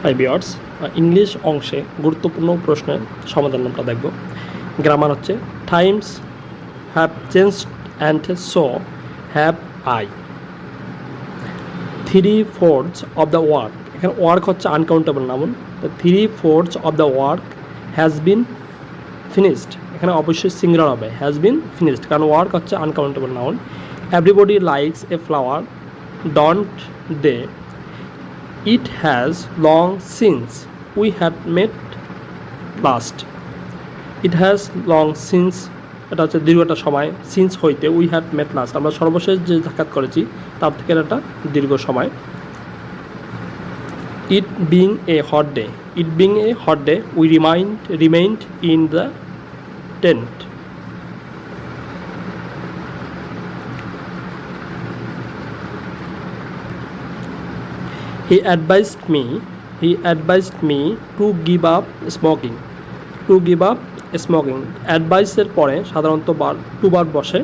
Hi viewers, English অংশে গুরুত্বপূর্ণ প্রশ্নের সমাধান আমরা দেখব। গ্রামার হচ্ছে times have changed and so have I. 3/4 of the work, এখানে ওয়ার্ক হচ্ছে uncountable noun. The 3/4 of the work has been finished, এখানে অবশ্যই সিঙ্গুলার হবে, হ্যাজ বিন ফিনিশড, কারণ ওয়ার্ক হচ্ছে uncountable noun. Everybody likes a flower, don't they? It has long since we had met last. It has long since, এটা হচ্ছে দীর্ঘ একটা সময়, সিন্স হইতে, উই হ্যাড মেট লাস্ট, আমরা সর্বশেষ যে সাক্ষাৎ করেছি তার থেকে একটা দীর্ঘ সময়। It being a hot day, it being a hot day we remind in the tent. He advised me to give up smoking. To give up smoking. Advice এর পরে সাধারণত বার বসে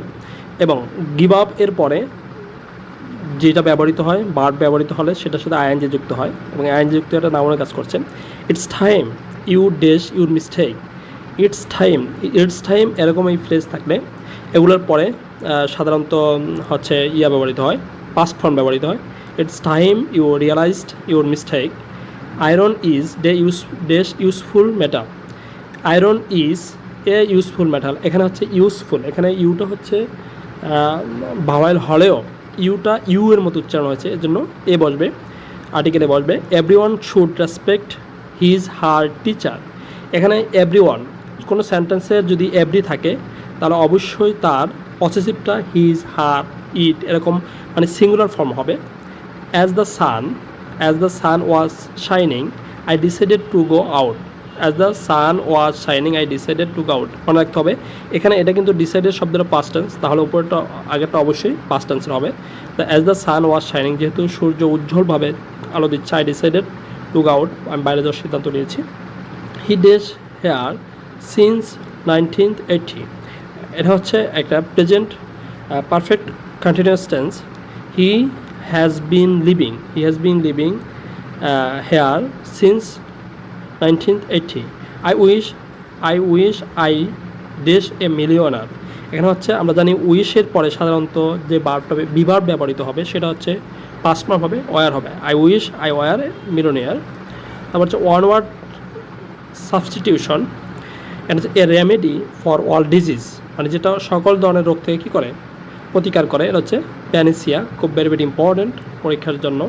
এবং give up এর পরে যেটা ব্যবহৃত হয়, বার ব্যবহৃত হলে সেটার সাথে আইএনজি যুক্ত হয় এবং আইএনজি যুক্ত একটা নাউনের কাজ করছে। It's time you dash your mistake. It's time এরকম এই ফ্রেজ থাকলে এগুলোর পরে সাধারণত হচ্ছে ব্যবহৃত হয়, পাস্ট ফর্ম ব্যবহৃত হয়। It's time you realized your mistake. Iron is useful metal. Iron is a useful metal. এখানে হচ্ছে ইউজফুল, এখানে ইউটা হচ্ছে ভাওয়েল হলেও ইউটা ইউ এর মতো উচ্চারণ হয়েছে, এর জন্য এ বসবে, আর্টিকেলে বসবে। Everyone should respect his her teacher. এখানে এভরিওয়ান, কোনো সেন্টেন্সের যদি এভরি থাকে তাহলে অবশ্যই তার পসেসিভটা হিজ, হার, ইট এরকম মানে সিঙ্গুলার ফর্ম হবে। As the sun was shining, I decided to go out. As the sun was shining, I decided to go out. মনে রাখতে হবে এখানে এটা কিন্তু ডিসাইডেড শব্দের পাস্ট টেন্স, তাহলে উপরটা আগেরটা অবশ্যই পাস্ট টেন্সের হবে। তো as the sun was shining, যেহেতু সূর্য উজ্জ্বলভাবে আলো দিচ্ছে, I decided to go out, আমি বাইরে যাওয়ার সিদ্ধান্ত নিয়েছি। He dash here since 1980. এটা হচ্ছে একটা present perfect continuous tense. He has been living here since 1980. I wish I dash a millionaire. এখানে হচ্ছে আমরা জানি উইশের পরে সাধারণত যে ভার্বটা বিভার্ব ব্যবহৃত হবে সেটা হচ্ছে পাস্ট ফর্ম হবে, ওয়ার হবে। I wish I were a millionaire. তারপর হচ্ছে ওয়ান ওয়ার্ড সাবস্টিটিউশন, এটা হচ্ছে এ রেমেডি ফর অল ডিজিজ, মানে যেটা সকল ধরনের রোগ থেকে কী করে, প্রতিকার করে। এটা হচ্ছে প্যানিসিয়া, খুব ভেরি ইম্পর্টেন্ট পরীক্ষার জন্য।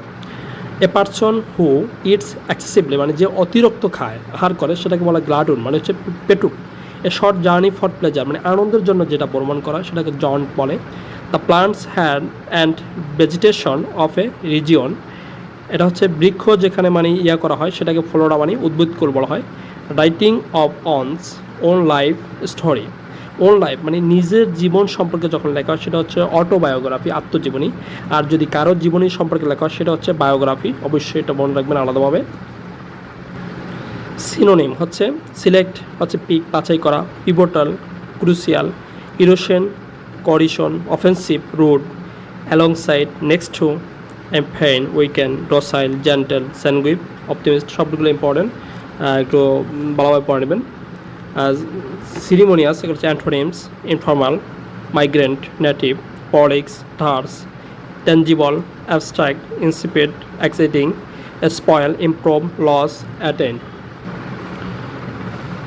A person who it's excessively, মানে যে অতিরিক্ত খায়, আহার করে, সেটাকে বলা গ্লাডুন, মানে হচ্ছে পেটুক। A short journey for pleasure, মানে আনন্দের জন্য যেটা ভ্রমণ করা সেটাকে জন্ট বলে। The plants hand and vegetation of a region, এটা হচ্ছে বৃক্ষ যেখানে মানে করা হয় সেটাকে ফ্লোরা মানে উদ্ভিদকুল বলা হয়। Writing of অনস own life story, own life মানে নিজের জীবন সম্পর্কে যখন লেখা হয় সেটা হচ্ছে অটোবায়োগ্রাফি, আত্মজীবনী। আর যদি কারোর জীবনী সম্পর্কে লেখা হয় সেটা হচ্ছে বায়োগ্রাফি, অবশ্যই এটা মনে রাখবেন আলাদাভাবে। সিনোনিম হচ্ছে সিলেক্ট, হচ্ছে পিক বাছাই করা, pivotal, crucial, erosion, corrosion, offensive, rude, alongside, next to, এম্পেইন, weekend, docile, gentle, sanguine, optimist, সবগুলো ইম্পর্টেন্ট, একটু ভালোভাবে পড়ে নেবেন। সিরিমোনিয়াস, এগুলো হচ্ছে antonyms, informal, migrant, native, prolix, terse, tangible, abstract, insipid, exciting, spoil, improve, loss, attend.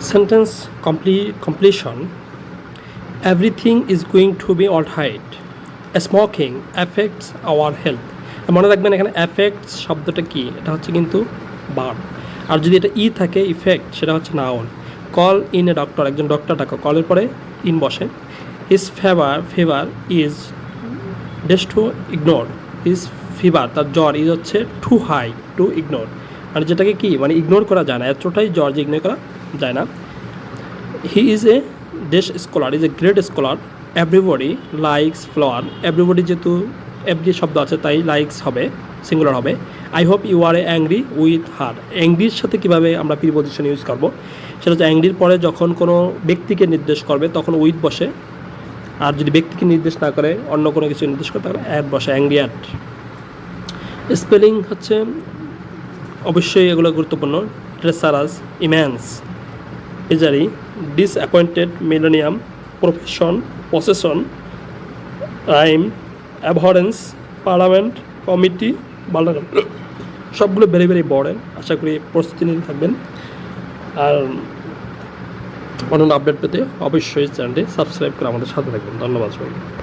Sentence completion. Everything is going to be all right. Smoking affects our health. মনে রাখবেন এখানে affects শব্দটা কি, এটা হচ্ছে কিন্তু ভার্ব। আর যদি এটা থাকে ইফেক্ট, সেটা হচ্ছে noun. Call in a doctor, একজন ডক্টর ডাকো, কলের পরে ইন বসে। His fever is dash to ignore, his fever তার জ্বর, ইজ হচ্ছে টু হাই টু ইগনোর, মানে যেটাকে কি মানে ইগনোর করা যায় না, এতটাই জ্বর যে ইগনোর করা যায় না। হি ইজ এ ডেস scholar, is a great scholar. Everybody likes flower, everybody যেহেতু এভরি শব্দ আছে তাই লাইকস হবে, সিঙ্গুলার হবে। I hope you are angry with her, অ্যাংরির সাথে কীভাবে আমরা প্রিপোজিশন ইউজ করবো সেটা হচ্ছে অ্যাংরির পরে যখন কোনো ব্যক্তিকে নির্দেশ করবে তখন উইথ বসে, আর যদি ব্যক্তিকে নির্দেশ না করে অন্য কোনো কিছু নির্দেশ করে তাহলে অ্যাড বসে, অ্যাংরি অ্যাট। স্পেলিং হচ্ছে অবশ্যই এগুলো গুরুত্বপূর্ণ। ট্রেসারাস, ইম্যান্স, এজারি, disappointed, millennium, profession, possession, rhyme, অ্যাভরেন্স, পার্লামেন্ট, কমিটি, বাল্ডার, সবগুলো ভেরি ভেরি ইম্পর্টেন্ট। আশা করি প্রস্তুতি নিতে থাকবেন। আর অন্যান্য আপডেট পেতে অবশ্যই চ্যানেলটি সাবস্ক্রাইব করে আমাদের সাথে থাকবেন। ধন্যবাদ সবাইকে।